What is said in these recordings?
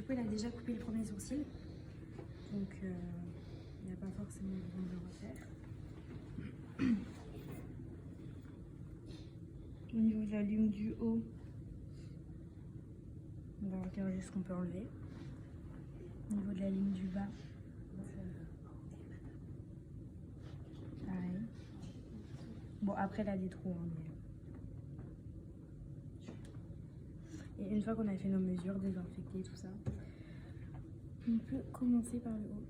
du coup, elle a déjà coupé le premier sourcil. Donc, il n'y a pas forcément besoin de le refaire. Au niveau de la ligne du haut, on va regarder ce qu'on peut enlever. Au niveau de la ligne du bas, pareil. Bon, après, elle a des trous, hein, mais... Et une fois qu'on a fait nos mesures, désinfecter tout ça, on peut commencer par le haut.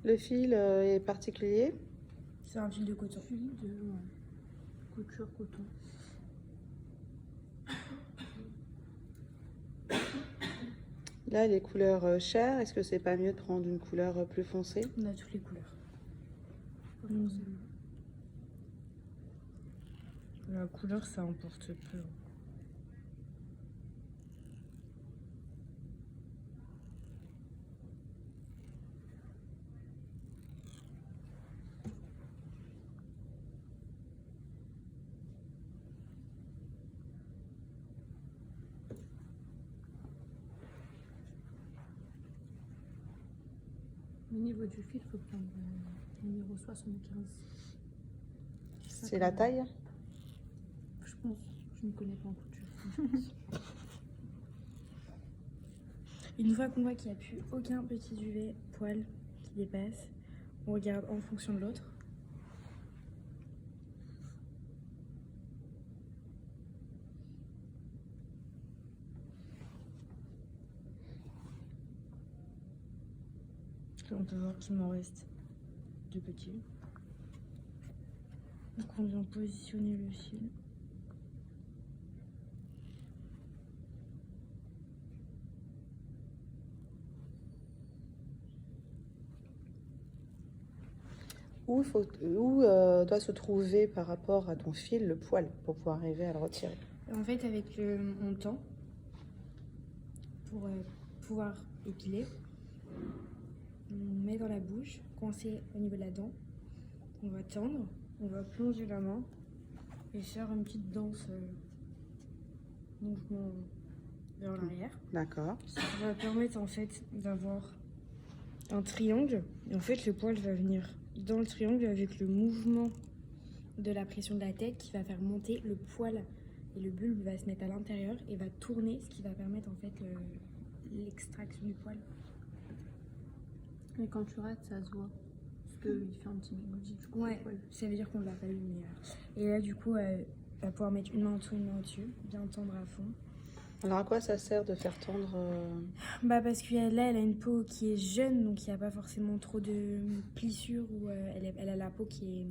Le fil est particulier? C'est un fil de coton. Fil de couture coton. Là, les couleurs chères, est-ce que c'est pas mieux de prendre une couleur plus foncée? On a toutes les couleurs. La couleur, ça importe peu. Au niveau du fil, il faut prendre numéro 75. C'est la taille? Je pense. Je ne connais pas en couture. Une fois qu'on voit qu'il n'y a plus aucun petit duvet poil qui dépasse, on regarde en fonction de l'autre. On peut voir qu'il m'en reste 2 petits. Donc on vient positionner le fil. Où doit se trouver par rapport à ton fil le poil pour pouvoir arriver à le retirer? En fait, avec le montant, pour pouvoir épiler, on met dans la bouche, coincé au niveau de la dent. On va tendre, on va plonger la main et faire une petite danse, mouvement vers l'arrière. D'accord. Ça va permettre en fait d'avoir un triangle. Et en fait, le poil va venir dans le triangle avec le mouvement de la pression de la tête qui va faire monter le poil. Et le bulbe va se mettre à l'intérieur et va tourner, ce qui va permettre en fait l'extraction du poil. Et quand tu rates, ça se voit. Parce qu'il fait un petit emoji du coup. Ouais, ça veut dire qu'on l'a pas eu. Mais... Et là, du coup, elle va pouvoir mettre une main en dessous, une main au-dessus, bien tendre à fond. Alors à quoi ça sert de faire tendre Bah parce que là, elle a une peau qui est jeune, donc il n'y a pas forcément trop de plissures, ou elle a la peau qui est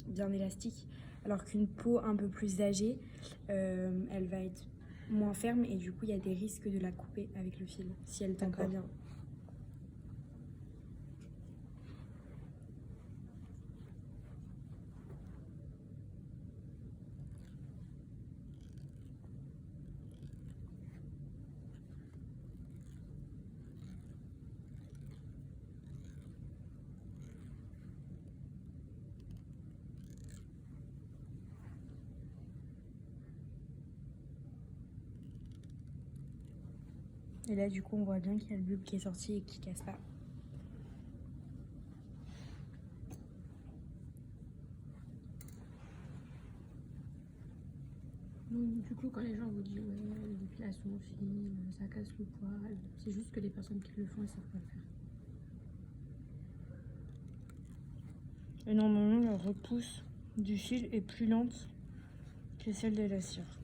bien élastique. Alors qu'une peau un peu plus âgée, elle va être moins ferme et du coup, il y a des risques de la couper avec le fil, si elle tend pas bien. Et là, du coup, on voit bien qu'il y a le bulbe qui est sorti et qui casse pas. Donc, du coup, quand les gens vous disent ouais, l'épilation fine, ça casse le poil, c'est juste que les personnes qui le font, elles savent pas le faire. Et normalement, la repousse du fil est plus lente que celle de la cire.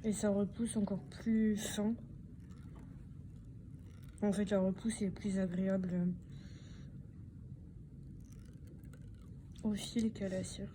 Et ça repousse encore plus fin. En fait, la repousse est plus agréable au fil qu'à la cire.